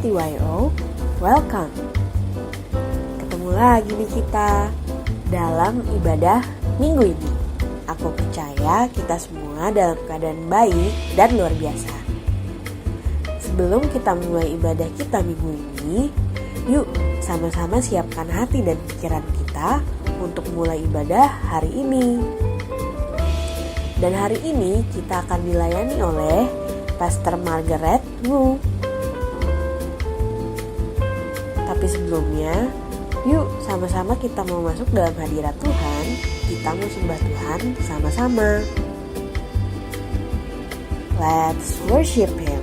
TYO, welcome. Ketemu lagi nih kita dalam ibadah minggu ini. Aku percaya kita semua dalam keadaan baik dan luar biasa. Sebelum kita mulai ibadah kita minggu ini, yuk sama-sama siapkan hati dan pikiran kita untuk mulai ibadah hari ini. Dan hari ini kita akan dilayani oleh Pastor Margaret Wu. Tapi sebelumnya, yuk sama-sama kita mau masuk dalam hadirat Tuhan. Kita mau sembah Tuhan sama-sama. Let's worship Him.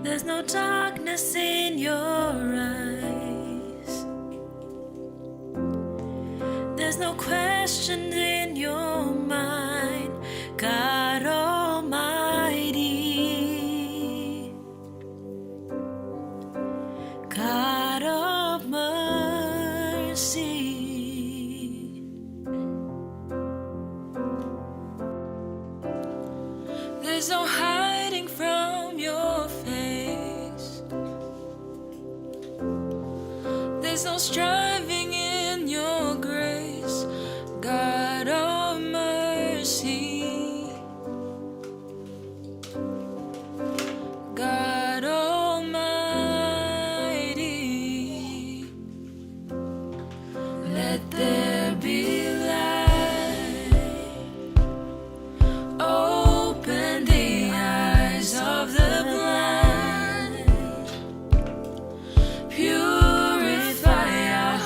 There's no darkness in your eyes. There's no question in your mind. God Almighty, God of mercy. There's no hiding from your face. There's no striving in your grace, God of mercy, God Almighty. Let there be light. Open the eyes of the blind. Purify our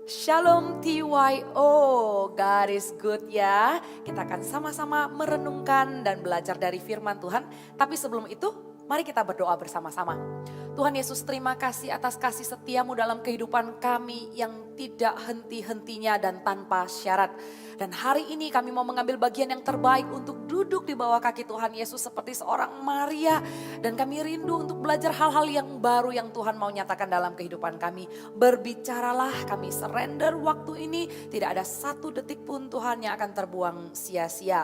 Shalom TYO, God is good ya. Kita akan sama-sama merenungkan dan belajar dari firman Tuhan. Tapi sebelum itu, mari kita berdoa bersama-sama. Tuhan Yesus, terima kasih atas kasih setiamu dalam kehidupan kami yang tidak henti-hentinya dan tanpa syarat. Dan hari ini kami mau mengambil bagian yang terbaik untuk duduk di bawah kaki Tuhan Yesus seperti seorang Maria. Dan kami rindu untuk belajar hal-hal yang baru yang Tuhan mau nyatakan dalam kehidupan kami. Berbicaralah, kami surrender waktu ini. Tidak ada satu detik pun Tuhan yang akan terbuang sia-sia.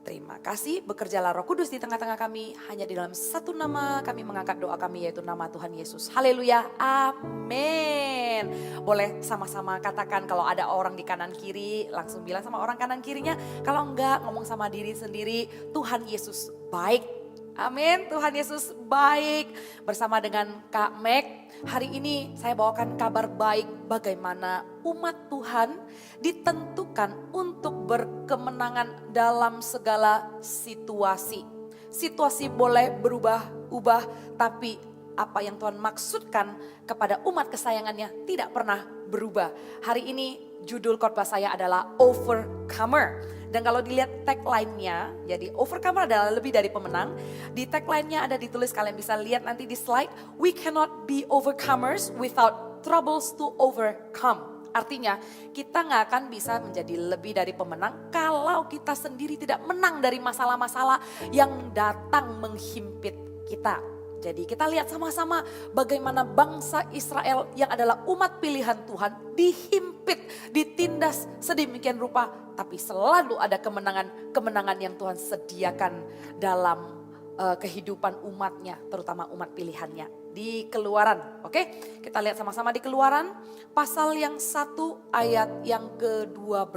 Terima kasih, bekerjalah Roh Kudus di tengah-tengah kami. Hanya di dalam satu nama kami mengangkat doa kami, yaitu nama Tuhan Yesus. Haleluya, amin. Boleh sama-sama katakan kalau ada orang di kanan kiri, langsung bilang sama orang kanan kirinya. Kalau enggak, ngomong sama diri sendiri, Tuhan Yesus baik. Amin, Tuhan Yesus baik. Bersama dengan Kak Meg, hari ini saya bawakan kabar baik bagaimana umat Tuhan ditentukan untuk berkemenangan dalam segala situasi. Situasi boleh berubah-ubah, tapi apa yang Tuhan maksudkan kepada umat kesayangannya tidak pernah berubah. Hari ini judul khotbah saya adalah Overcomer. Dan kalau dilihat tagline-nya, jadi overcomer adalah lebih dari pemenang. Di tagline-nya ada ditulis, kalian bisa lihat nanti di slide. We cannot be overcomers without troubles to overcome. Artinya kita nggak akan bisa menjadi lebih dari pemenang kalau kita sendiri tidak menang dari masalah-masalah yang datang menghimpit kita. Jadi kita lihat sama-sama bagaimana bangsa Israel yang adalah umat pilihan Tuhan dihimpit, ditindas sedemikian rupa. Tapi selalu ada kemenangan yang Tuhan sediakan dalam kehidupan umatnya, terutama umat pilihannya. Di Keluaran, oke? Kita lihat sama-sama di Keluaran pasal yang 1 ayat yang ke-12.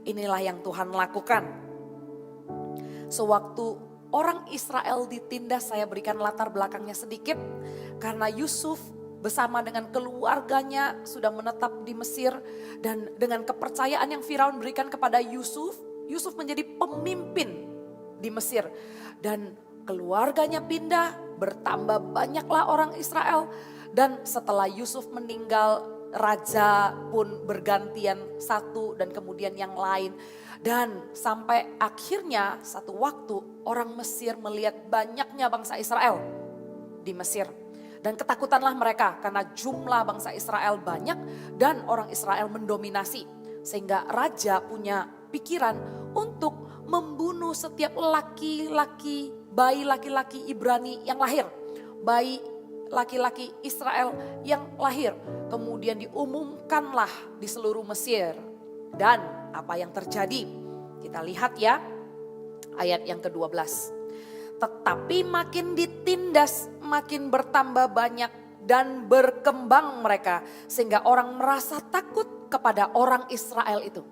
Inilah yang Tuhan lakukan. Sewaktu orang Israel ditindas, saya berikan latar belakangnya sedikit. Karena Yusuf bersama dengan keluarganya sudah menetap di Mesir. Dan dengan kepercayaan yang Firaun berikan kepada Yusuf, Yusuf menjadi pemimpin di Mesir. Dan keluarganya pindah, bertambah banyaklah orang Israel. Dan setelah Yusuf meninggal, raja pun bergantian satu dan kemudian yang lain. Dan sampai akhirnya satu waktu orang Mesir melihat banyaknya bangsa Israel di Mesir. Dan ketakutanlah mereka karena jumlah bangsa Israel banyak dan orang Israel mendominasi. Sehingga raja punya pikiran untuk membunuh setiap laki-laki, bayi laki-laki Ibrani yang lahir. Bayi laki-laki Israel yang lahir. Kemudian diumumkanlah di seluruh Mesir. Dan apa yang terjadi? Kita lihat ya ayat yang ke-12. Tetapi makin ditindas, makin bertambah banyak dan berkembang mereka. Sehingga orang merasa takut kepada orang Israel itu.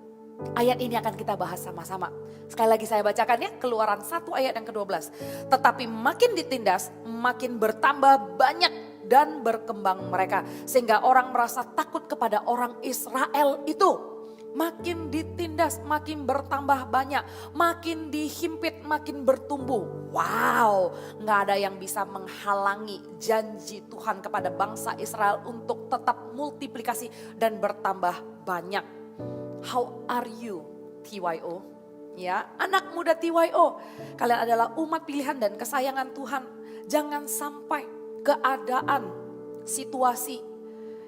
Ayat ini akan kita bahas sama-sama. Sekali lagi saya bacakan ya, Keluaran 1 ayat yang ke-12. Tetapi makin ditindas, makin bertambah banyak dan berkembang mereka. Sehingga orang merasa takut kepada orang Israel itu. Makin ditindas, makin bertambah banyak, makin dihimpit, makin bertumbuh. Wow, gak ada yang bisa menghalangi janji Tuhan kepada bangsa Israel untuk tetap multiplikasi dan bertambah banyak. How are you, TYO? Ya, anak muda TYO, kalian adalah umat pilihan dan kesayangan Tuhan. Jangan sampai keadaan, situasi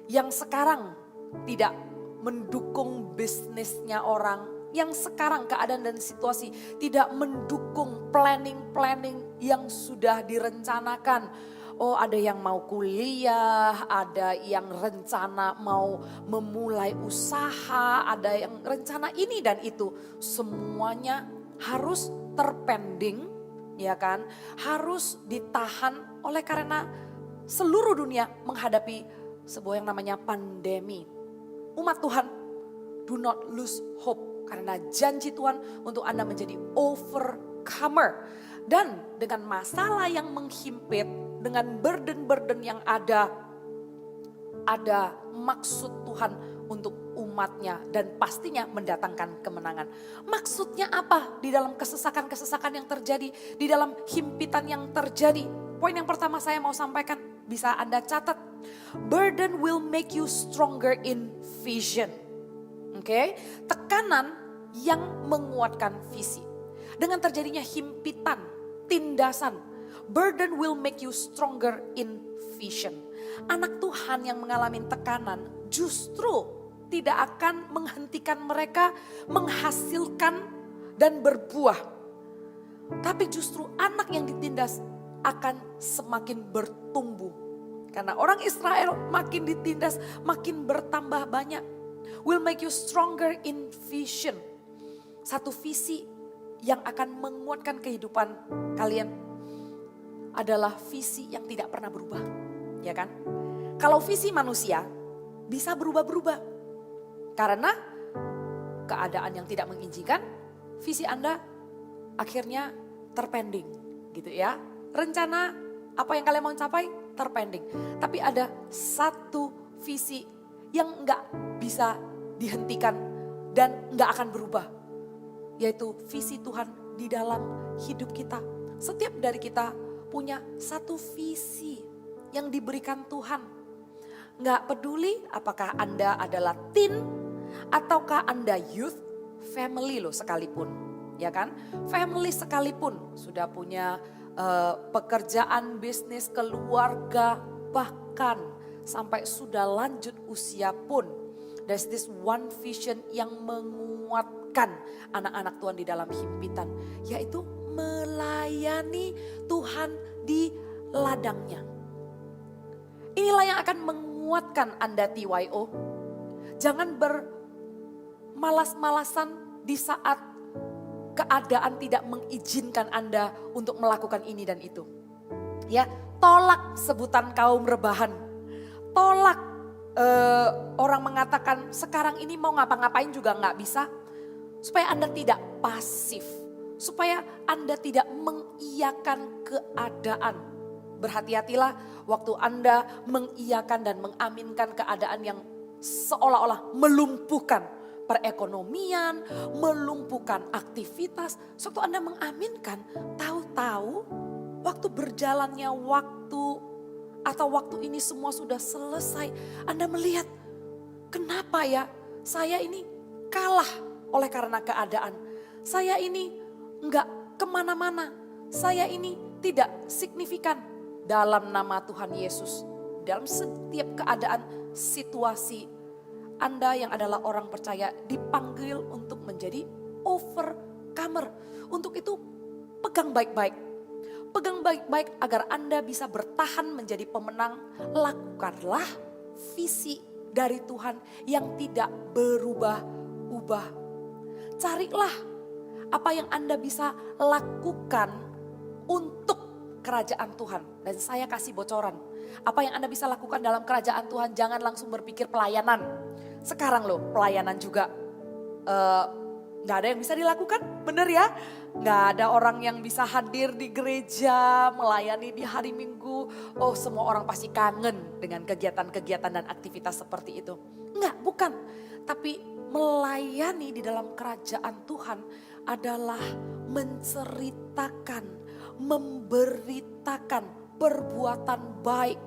yang sekarang tidak mendukung bisnisnya orang, yang sekarang keadaan dan situasi tidak mendukung planning-planning yang sudah direncanakan. Oh, ada yang mau kuliah, ada yang rencana mau memulai usaha, ada yang rencana ini dan itu. Semuanya harus terpending, ya kan? Harus ditahan oleh karena seluruh dunia menghadapi sebuah yang namanya pandemi. Umat Tuhan, do not lose hope. Karena janji Tuhan untuk Anda menjadi overcomer. Dan dengan masalah yang menghimpit, dengan burden-burden yang ada maksud Tuhan untuk umatnya. Dan pastinya mendatangkan kemenangan. Maksudnya apa di dalam kesesakan-kesesakan yang terjadi, di dalam himpitan yang terjadi? Poin yang pertama saya mau sampaikan, bisa Anda catat. Burden will make you stronger in vision. Oke, tekanan yang menguatkan visi. Dengan terjadinya himpitan, tindasan, burden will make you stronger in vision. Anak Tuhan yang mengalami tekanan justru tidak akan menghentikan mereka menghasilkan dan berbuah. Tapi justru anak yang ditindas akan semakin bertumbuh. Karena orang Israel makin ditindas, makin bertambah banyak. Will make you stronger in vision. Satu visi yang akan menguatkan kehidupan kalian adalah visi yang tidak pernah berubah. Ya kan? Kalau visi manusia bisa berubah-berubah. Karena keadaan yang tidak mengizinkan, visi Anda akhirnya terpending gitu ya. Rencana apa yang kalian mau capai terpending. Tapi ada satu visi yang nggak bisa dihentikan dan nggak akan berubah. Yaitu visi Tuhan di dalam hidup kita. Setiap dari kita punya satu visi yang diberikan Tuhan. Nggak peduli apakah Anda adalah teen ataukah Anda youth, family loh sekalipun. Ya kan, family sekalipun sudah punya pekerjaan, bisnis, keluarga, bahkan sampai sudah lanjut usia pun. There's this one vision yang menguatkan anak-anak Tuhan di dalam himpitan. Yaitu melayani Tuhan di ladangnya. Inilah yang akan menguatkan Anda TYO. Jangan bermalas-malasan di saat keadaan tidak mengizinkan Anda untuk melakukan ini dan itu. Ya, tolak sebutan kaum rebahan. Tolak orang mengatakan sekarang ini mau ngapa-ngapain juga nggak bisa. Supaya Anda tidak pasif. Supaya Anda tidak mengiyakan keadaan. Berhati-hatilah waktu Anda mengiyakan dan mengaminkan keadaan yang seolah-olah melumpuhkan perekonomian, melumpuhkan aktivitas. Waktu Anda mengaminkan, tahu-tahu waktu berjalannya waktu atau waktu ini semua sudah selesai. Anda melihat, kenapa ya saya ini kalah oleh karena keadaan. Saya ini enggak kemana-mana. Saya ini tidak signifikan dalam nama Tuhan Yesus. Dalam setiap keadaan, situasi, Anda yang adalah orang percaya dipanggil untuk menjadi overcomer. Untuk itu pegang baik-baik. Pegang baik-baik agar Anda bisa bertahan menjadi pemenang. Lakukanlah visi dari Tuhan yang tidak berubah-ubah. Carilah apa yang Anda bisa lakukan untuk kerajaan Tuhan. Dan saya kasih bocoran. Apa yang Anda bisa lakukan dalam kerajaan Tuhan, jangan langsung berpikir pelayanan. Sekarang loh pelayanan juga gak ada yang bisa dilakukan, bener ya? Gak ada orang yang bisa hadir di gereja, melayani di hari Minggu. Oh, semua orang pasti kangen dengan kegiatan-kegiatan dan aktivitas seperti itu. Enggak, bukan. Tapi melayani di dalam kerajaan Tuhan adalah menceritakan, memberitakan perbuatan baik.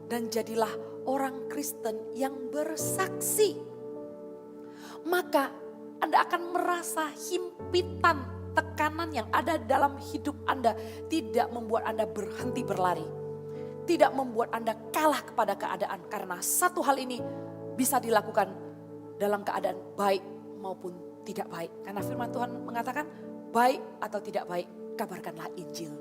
Dan jadilah orang Kristen yang bersaksi. Maka Anda akan merasa himpitan, tekanan yang ada dalam hidup Anda tidak membuat Anda berhenti berlari. Tidak membuat Anda kalah kepada keadaan. Karena satu hal ini bisa dilakukan dalam keadaan baik maupun tidak baik. Karena firman Tuhan mengatakan baik atau tidak baik, kabarkanlah Injil.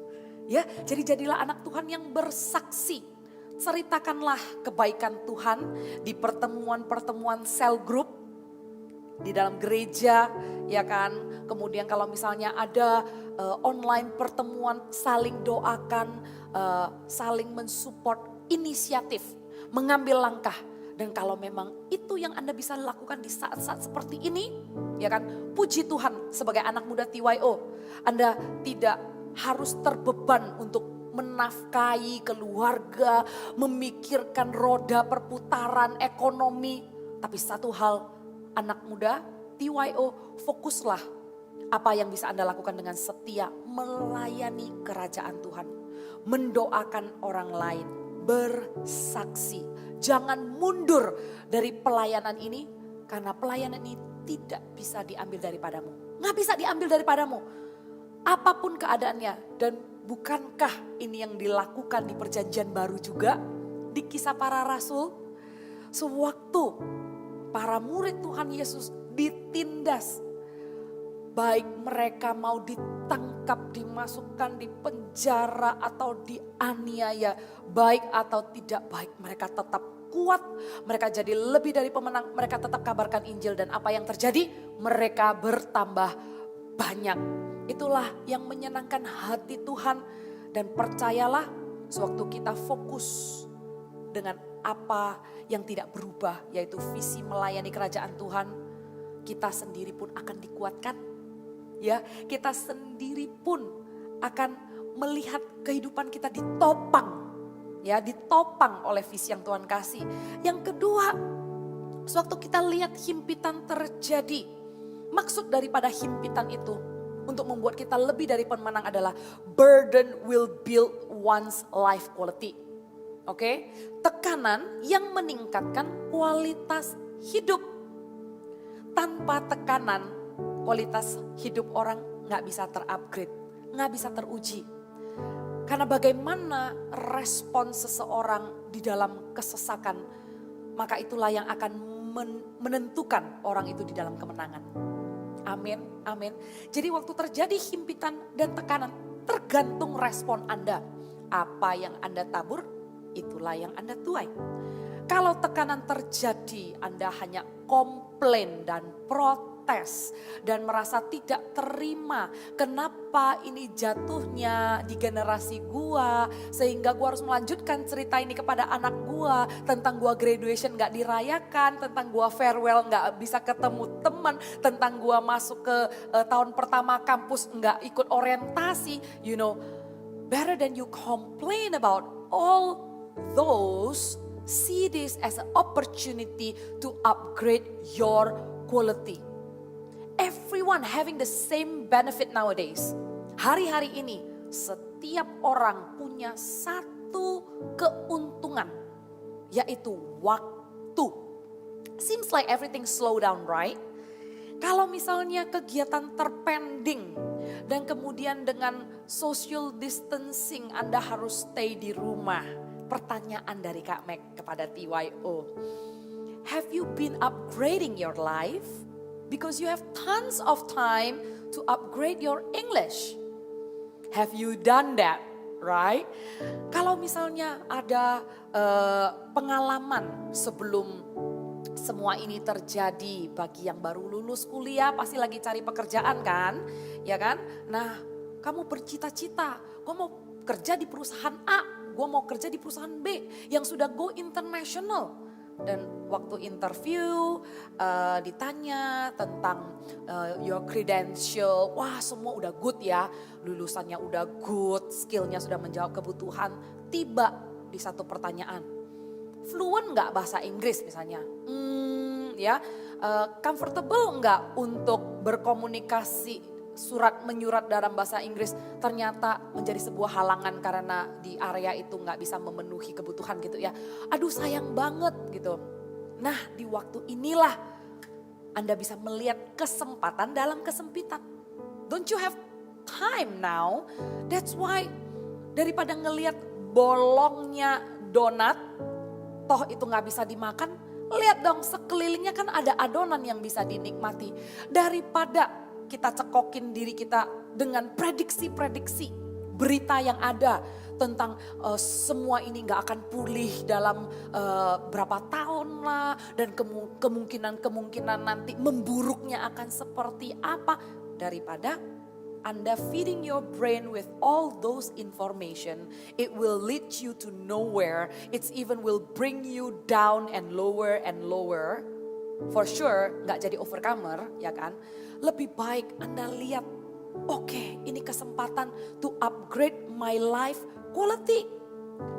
Ya, jadi jadilah anak Tuhan yang bersaksi. Ceritakanlah kebaikan Tuhan di pertemuan-pertemuan cell group di dalam gereja, ya kan. Kemudian kalau misalnya ada online pertemuan, saling doakan, saling mensupport inisiatif, mengambil langkah. Dan kalau memang itu yang Anda bisa lakukan di saat-saat seperti ini, ya kan, puji Tuhan sebagai anak muda TYO. Anda tidak harus terbeban untuk menafkahi keluarga, memikirkan roda perputaran ekonomi. Tapi satu hal, anak muda TYO, fokuslah apa yang bisa Anda lakukan dengan setia melayani kerajaan Tuhan. Mendoakan orang lain. bersaksi. Jangan mundur dari pelayanan ini karena pelayanan ini tidak bisa diambil daripadamu. Nggak bisa diambil daripadamu. Apapun keadaannya, dan bukankah ini yang dilakukan di perjanjian baru juga? Di Kisah Para Rasul, sewaktu para murid Tuhan Yesus ditindas, baik mereka mau ditangkap, dimasukkan di penjara atau dianiaya, baik atau tidak baik, mereka tetap kuat, mereka jadi lebih dari pemenang, mereka tetap kabarkan Injil, dan apa yang terjadi? Mereka bertambah banyak. Itulah yang menyenangkan hati Tuhan, dan percayalah sewaktu kita fokus dengan apa yang tidak berubah, yaitu visi melayani kerajaan Tuhan, kita sendiri pun akan dikuatkan. Ya, kita sendiri pun akan melihat kehidupan kita ditopang. Ya, ditopang oleh visi yang Tuhan kasih. Yang kedua, sewaktu kita lihat himpitan terjadi, maksud daripada himpitan itu untuk membuat kita lebih dari pemenang adalah burden will build one's life quality. Oke, tekanan yang meningkatkan kualitas hidup. Tanpa tekanan, kualitas hidup orang nggak bisa terupgrade, nggak bisa teruji. Karena bagaimana respon seseorang di dalam kesesakan, maka itulah yang akan menentukan orang itu di dalam kemenangan. Amin, amin. Jadi waktu terjadi himpitan dan tekanan, tergantung respon Anda. Apa yang Anda tabur, itulah yang Anda tuai. Kalau tekanan terjadi, Anda hanya komplain dan protes dan merasa tidak terima. Kenapa ini jatuhnya di generasi gua, sehingga gua harus melanjutkan cerita ini kepada anak gua, tentang gua graduation gak dirayakan, tentang gua farewell gak bisa ketemu teman, tentang gua masuk ke tahun pertama kampus gak ikut orientasi. You know, better than you complain about all those, see this as an opportunity to upgrade your quality. Everyone having the same benefit nowadays. Hari-hari ini setiap orang punya satu keuntungan, yaitu waktu. Seems like everything slow down, right? Kalau misalnya kegiatan terpending dan kemudian dengan social distancing Anda harus stay di rumah. Pertanyaan dari Kak Meg kepada TYO. Have you been upgrading your life? Because you have tons of time to upgrade your English. Have you done that, right? Kalau misalnya ada pengalaman sebelum semua ini terjadi, bagi yang baru lulus kuliah pasti lagi cari pekerjaan kan, ya kan? Nah, kamu bercita-cita, gue mau kerja di perusahaan A, gue mau kerja di perusahaan B yang sudah go international. Dan waktu interview ditanya tentang your credential, wah semua udah good ya, lulusannya udah good, skillnya sudah menjawab kebutuhan. Tiba di satu pertanyaan, fluent nggak bahasa Inggris misalnya, comfortable nggak untuk berkomunikasi surat menyurat dalam bahasa Inggris, ternyata menjadi sebuah halangan karena di area itu nggak bisa memenuhi kebutuhan gitu ya. Aduh sayang banget gitu. Nah di waktu inilah Anda bisa melihat kesempatan dalam kesempitan. Don't you have time now? That's why daripada ngelihat bolongnya donat, toh itu nggak bisa dimakan, lihat dong sekelilingnya kan ada adonan yang bisa dinikmati. Daripada kita cekokin diri kita dengan prediksi-prediksi berita yang ada tentang semua ini gak akan pulih dalam berapa tahun lah, dan kemungkinan nanti memburuknya akan seperti apa, daripada Anda feeding your brain with all those information, it will lead you to nowhere. It's even will bring you down and lower and lower. For sure gak jadi overcomer, ya kan? Lebih baik Anda lihat, oke, ini kesempatan to upgrade my life quality.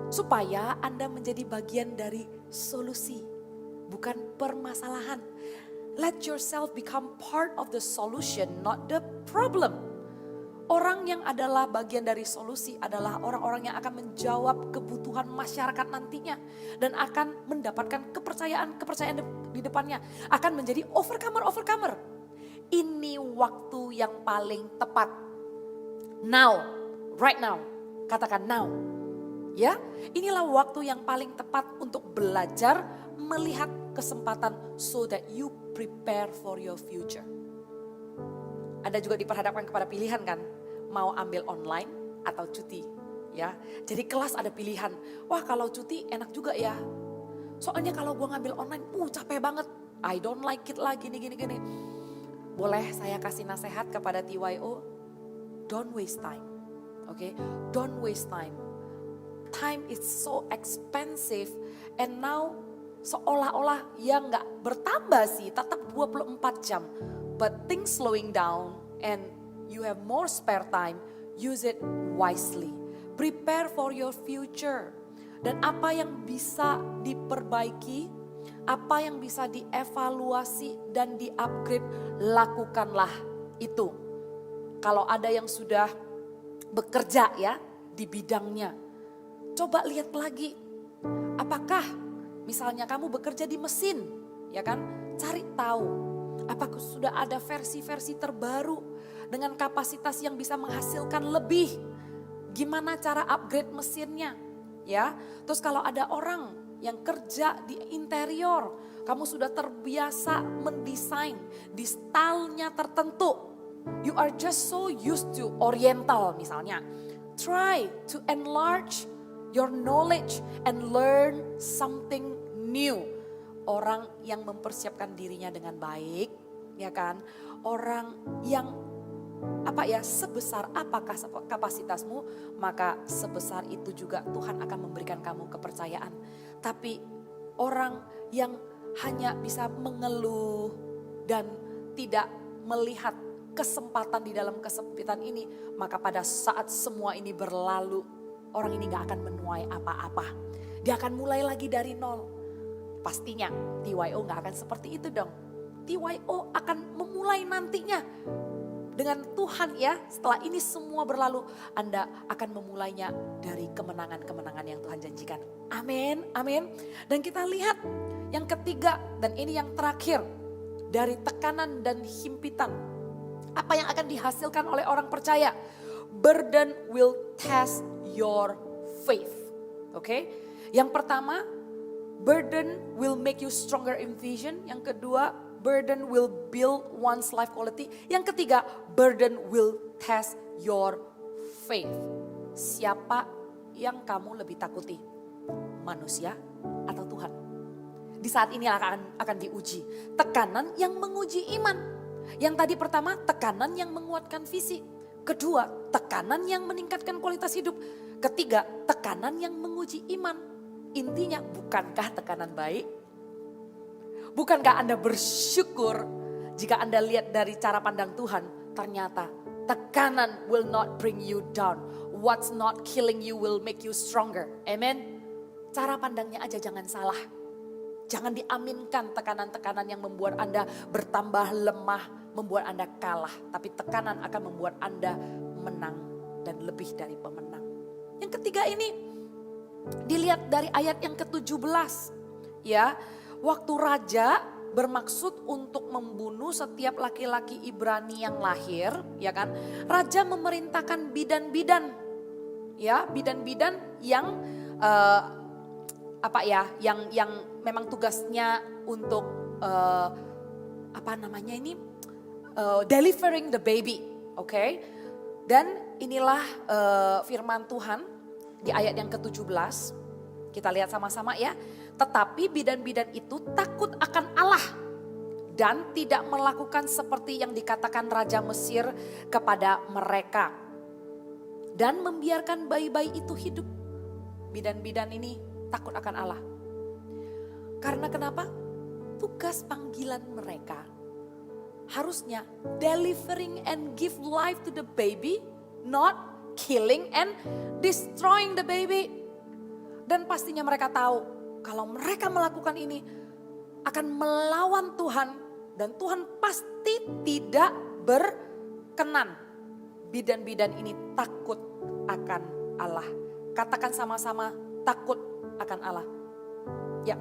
Supaya Anda menjadi bagian dari solusi, bukan permasalahan. Let yourself become part of the solution, not the problem. Orang yang adalah bagian dari solusi adalah orang-orang yang akan menjawab kebutuhan masyarakat nantinya. Dan akan mendapatkan kepercayaan di depannya. Akan menjadi overcomer. Ini waktu yang paling tepat. Now, right now. Katakan now. Ya, inilah waktu yang paling tepat untuk belajar melihat kesempatan so that you prepare for your future. Anda juga diperhadapkan kepada pilihan kan, mau ambil online atau cuti, ya. Jadi kelas ada pilihan. Wah, kalau cuti enak juga ya. Soalnya kalau gua ngambil online, capek banget. I don't like it lah, gini. Boleh saya kasih nasihat kepada TYO? Don't waste time, oke? Don't waste time. Time is so expensive and now seolah-olah ya nggak bertambah sih, tetap 24 jam. But things slowing down and you have more spare time, use it wisely. Prepare for your future. Dan apa yang bisa diperbaiki, apa yang bisa dievaluasi dan di-upgrade, lakukanlah itu. Kalau ada yang sudah bekerja ya di bidangnya, coba lihat lagi. Apakah misalnya kamu bekerja di mesin, ya kan? Cari tahu. Apakah sudah ada versi-versi terbaru dengan kapasitas yang bisa menghasilkan lebih? Gimana cara upgrade mesinnya? Ya, terus kalau ada orang yang kerja di interior, kamu sudah terbiasa mendesain di stylenya tertentu. You are just so used to oriental misalnya. Try to enlarge your knowledge and learn something new. Orang yang mempersiapkan dirinya dengan baik, ya kan? Orang yang sebesar apakah kapasitasmu, maka sebesar itu juga Tuhan akan memberikan kamu kepercayaan. Tapi orang yang hanya bisa mengeluh dan tidak melihat kesempatan di dalam kesempitan ini, maka pada saat semua ini berlalu, orang ini gak akan menuai apa-apa. Dia akan mulai lagi dari nol. Pastinya TYO gak akan seperti itu dong. TYO akan memulai nantinya. Dengan Tuhan ya, setelah ini semua berlalu, Anda akan memulainya dari kemenangan-kemenangan yang Tuhan janjikan. Amin, amin. Dan kita lihat yang ketiga dan ini yang terakhir. Dari tekanan dan himpitan. Apa yang akan dihasilkan oleh orang percaya? Burden will test your faith. Oke? Yang pertama, burden will make you stronger in vision. Yang kedua, burden will build one's life quality. Yang ketiga, burden will test your faith. Siapa yang kamu lebih takuti? Manusia atau Tuhan? Di saat ini akan diuji. Tekanan yang menguji iman. Yang tadi pertama, tekanan yang menguatkan visi. Kedua, tekanan yang meningkatkan kualitas hidup. Ketiga, tekanan yang menguji iman. Intinya, bukankah tekanan baik? Bukankah Anda bersyukur jika Anda lihat dari cara pandang Tuhan, ternyata tekanan will not bring you down. What's not killing you will make you stronger. Amen. Cara pandangnya aja jangan salah. Jangan diaminkan tekanan-tekanan yang membuat Anda bertambah lemah, membuat Anda kalah. Tapi tekanan akan membuat Anda menang dan lebih dari pemenang. Yang ketiga ini dilihat dari ayat yang ke-17. Ya, waktu raja bermaksud untuk membunuh setiap laki-laki Ibrani yang lahir, ya kan? Raja memerintahkan bidan-bidan, ya, bidan-bidan yang yang memang tugasnya untuk delivering the baby, oke? Dan inilah firman Tuhan di ayat yang ke-17. Kita lihat sama-sama ya. Tetapi bidan-bidan itu takut akan Allah dan tidak melakukan seperti yang dikatakan Raja Mesir kepada mereka. Dan membiarkan bayi-bayi itu hidup. Bidan-bidan ini takut akan Allah. Karena kenapa? Tugas panggilan mereka harusnya delivering and give life to the baby, not killing and destroying the baby. Dan pastinya mereka tahu kalau mereka melakukan ini akan melawan Tuhan dan Tuhan pasti tidak berkenan. bidan-bidan ini takut akan Allah. Katakan sama-sama, takut akan Allah. Ya,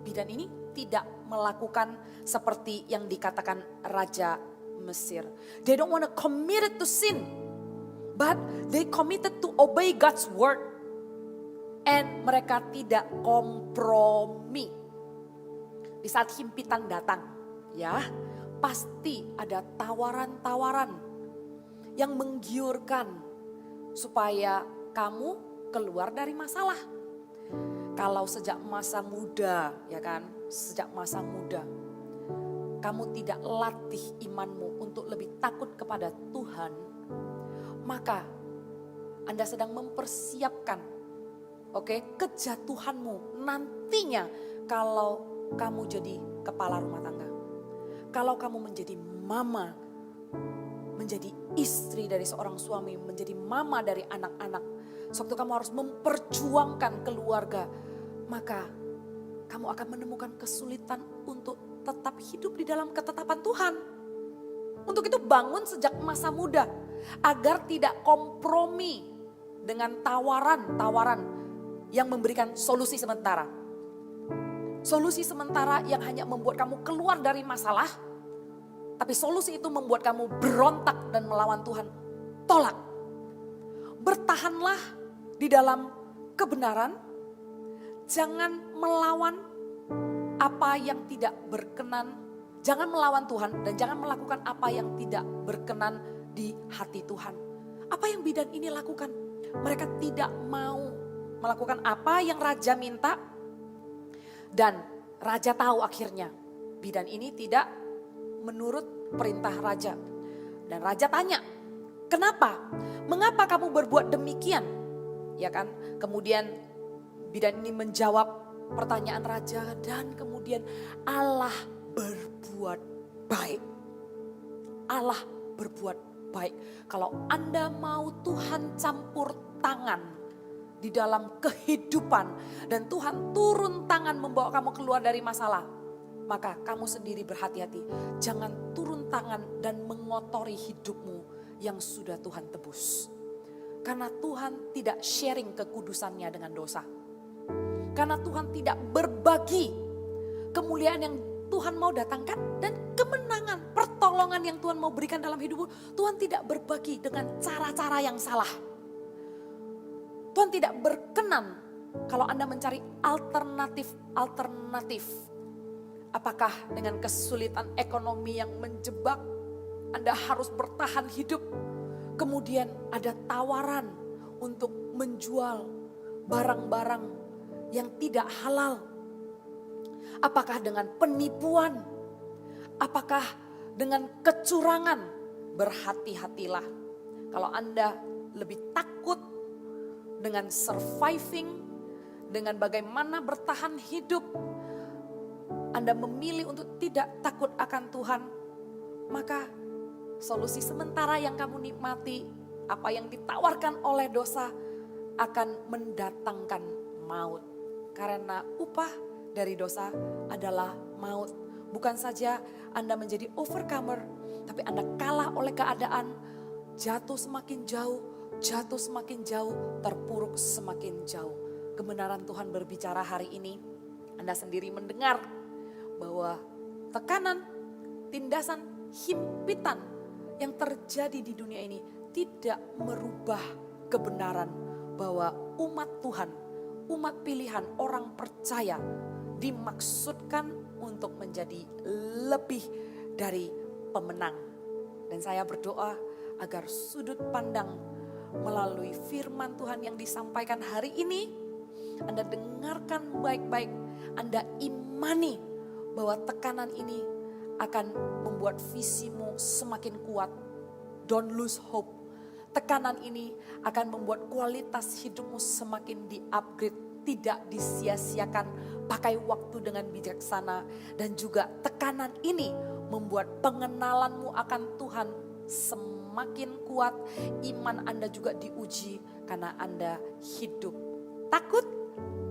bidan ini tidak melakukan seperti yang dikatakan Raja Mesir. They don't want to commit to sin, but they committed to obey God's word. And mereka tidak kompromi. Di saat himpitan datang, ya, pasti ada tawaran-tawaran yang menggiurkan supaya kamu keluar dari masalah. Kalau sejak masa muda, ya kan, sejak masa muda, kamu tidak latih imanmu untuk lebih takut kepada Tuhan, maka Anda sedang mempersiapkan, kejatuhanmu nantinya kalau kamu jadi kepala rumah tangga. Kalau kamu menjadi mama, menjadi istri dari seorang suami, menjadi mama dari anak-anak. Sewaktu kamu harus memperjuangkan keluarga, maka kamu akan menemukan kesulitan untuk tetap hidup di dalam ketetapan Tuhan. Untuk itu bangun sejak masa muda, agar tidak kompromi dengan tawaran-tawaran yang memberikan solusi sementara. Solusi sementara yang hanya membuat kamu keluar dari masalah, tapi solusi itu membuat kamu berontak dan melawan Tuhan. Tolak. Bertahanlah di dalam kebenaran. Jangan melawan apa yang tidak berkenan. Jangan melawan Tuhan dan jangan melakukan apa yang tidak berkenan di hati Tuhan. Apa yang bidan ini lakukan? Mereka tidak mau melakukan apa yang raja minta. Dan raja tahu akhirnya bidan ini tidak menurut perintah raja. Dan raja tanya, kenapa? Mengapa kamu berbuat demikian? Ya kan? Kemudian bidan ini menjawab pertanyaan raja dan kemudian Allah berbuat baik. Allah berbuat baik. Kalau Anda mau Tuhan campur tangan di dalam kehidupan dan Tuhan turun tangan membawa kamu keluar dari masalah, maka kamu sendiri berhati-hati. Jangan turun tangan dan mengotori hidupmu yang sudah Tuhan tebus. Karena Tuhan tidak sharing kekudusannya dengan dosa. Karena Tuhan tidak berbagi kemuliaan yang Tuhan mau datangkan dan kemenangan, pertolongan yang Tuhan mau berikan dalam hidupmu. Tuhan tidak berbagi dengan cara-cara yang salah. Tuhan tidak berkenan kalau Anda mencari alternatif. Apakah dengan kesulitan ekonomi yang menjebak, Anda harus bertahan hidup. Kemudian ada tawaran untuk menjual barang-barang yang tidak halal. Apakah dengan penipuan? Apakah dengan kecurangan? Berhati-hatilah. Kalau Anda lebih takut dengan surviving, dengan bagaimana bertahan hidup, Anda memilih untuk tidak takut akan Tuhan, maka solusi sementara yang kamu nikmati, apa yang ditawarkan oleh dosa akan mendatangkan maut. Karena upah dari dosa adalah maut. Bukan saja Anda menjadi overcomer, tapi Anda kalah oleh keadaan, jatuh semakin jauh, terpuruk semakin jauh. Kebenaran Tuhan berbicara hari ini, Anda sendiri mendengar bahwa tekanan, tindasan, himpitan yang terjadi di dunia ini tidak merubah kebenaran bahwa umat Tuhan, umat pilihan, orang percaya dimaksudkan untuk menjadi lebih dari pemenang. Dan saya berdoa agar sudut pandang melalui firman Tuhan yang disampaikan hari ini, Anda dengarkan baik-baik, Anda imani bahwa tekanan ini akan membuat visimu semakin kuat. Don't lose hope. Tekanan ini akan membuat kualitas hidupmu semakin di-upgrade, tidak disia-siakan. Pakai waktu dengan bijaksana. Dan juga tekanan ini membuat pengenalanmu akan Tuhan semakin kuat. Iman Anda juga diuji karena Anda hidup takut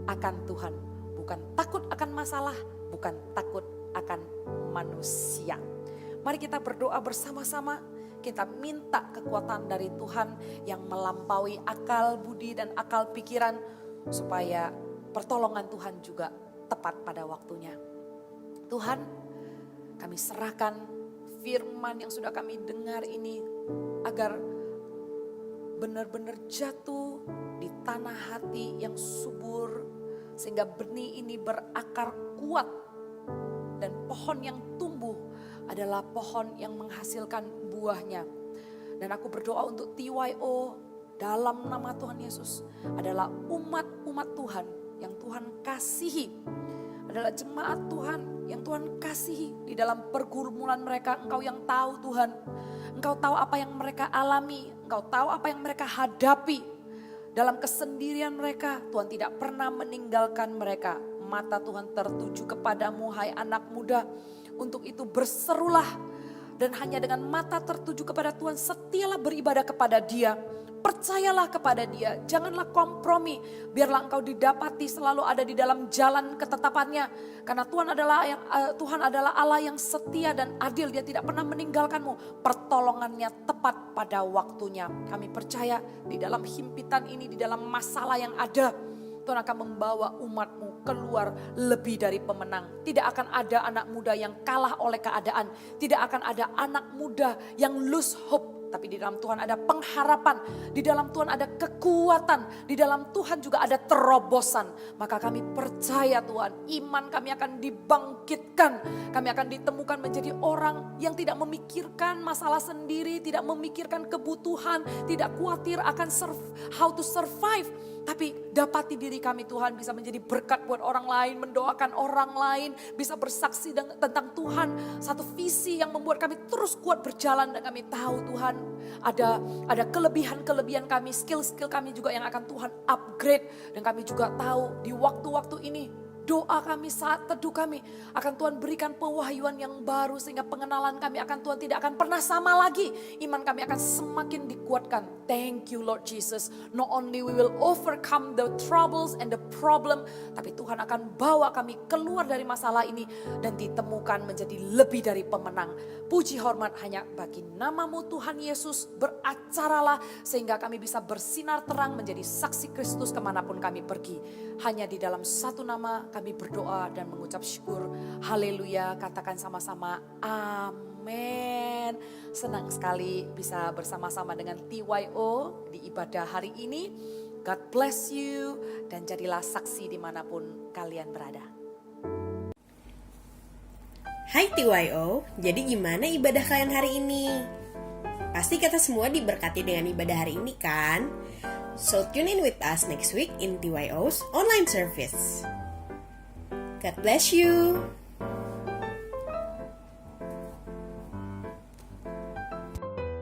akan Tuhan. Bukan takut akan masalah, bukan takut akan manusia. Mari kita berdoa bersama-sama. Kita minta kekuatan dari Tuhan yang melampaui akal budi dan akal pikiran, supaya pertolongan Tuhan juga tepat pada waktunya. Tuhan, kami serahkan firman yang sudah kami dengar ini agar benar-benar jatuh di tanah hati yang subur, sehingga benih ini berakar kuat dan pohon yang tumbuh adalah pohon yang menghasilkan buahnya. Dan aku berdoa untuk TYO dalam nama Tuhan Yesus, adalah umat-umat Tuhan yang Tuhan kasihi, adalah jemaat Tuhan yang Tuhan kasihi. Di dalam pergumulan mereka, Engkau yang tahu Tuhan. Engkau tahu apa yang mereka alami, Engkau tahu apa yang mereka hadapi. Dalam kesendirian mereka, Tuhan tidak pernah meninggalkan mereka. Mata Tuhan tertuju kepadamu, hai anak muda. Untuk itu berserulah, dan hanya dengan mata tertuju kepada Tuhan, setialah beribadah kepada Dia. Percayalah kepada Dia, janganlah kompromi. Biarlah engkau didapati selalu ada di dalam jalan ketetapannya. Karena Tuhan adalah Allah yang setia dan adil. Dia tidak pernah meninggalkanmu. Pertolongannya tepat pada waktunya. Kami percaya di dalam himpitan ini, di dalam masalah yang ada, Tuhan akan membawa umatmu keluar lebih dari pemenang. Tidak akan ada anak muda yang kalah oleh keadaan. Tidak akan ada anak muda yang lose hope. Tapi di dalam Tuhan ada pengharapan, di dalam Tuhan ada kekuatan, di dalam Tuhan juga ada terobosan. Maka kami percaya Tuhan, iman kami akan dibangkitkan. Kami akan ditemukan menjadi orang yang tidak memikirkan masalah sendiri, tidak memikirkan kebutuhan, tidak khawatir akan how to survive. Tapi dapati diri kami Tuhan bisa menjadi berkat buat orang lain, mendoakan orang lain, bisa bersaksi tentang Tuhan. Satu visi yang membuat kami terus kuat berjalan, dan kami tahu Tuhan ada kelebihan-kelebihan kami, skill-skill kami juga yang akan Tuhan upgrade. Dan kami juga tahu di waktu-waktu ini, doa kami, saat teduh kami, akan Tuhan berikan pewahyuan yang baru, sehingga pengenalan kami akan Tuhan tidak akan pernah sama lagi. Iman kami akan semakin dikuatkan. Thank you Lord Jesus. Not only we will overcome the troubles and the problem, tapi Tuhan akan bawa kami keluar dari masalah ini dan ditemukan menjadi lebih dari pemenang. Puji hormat hanya bagi namamu Tuhan Yesus. Beracaralah sehingga kami bisa bersinar terang menjadi saksi Kristus kemanapun kami pergi. Hanya di dalam satu nama kami berdoa dan mengucap syukur. Haleluya, katakan sama-sama amin. Senang sekali bisa bersama-sama dengan TYO di ibadah hari ini. God bless you, dan jadilah saksi dimanapun kalian berada. Hai TYO, jadi gimana ibadah kalian hari ini? Pasti kita semua diberkati dengan ibadah hari ini kan? So tune in with us next week in TYO's online service. God bless you.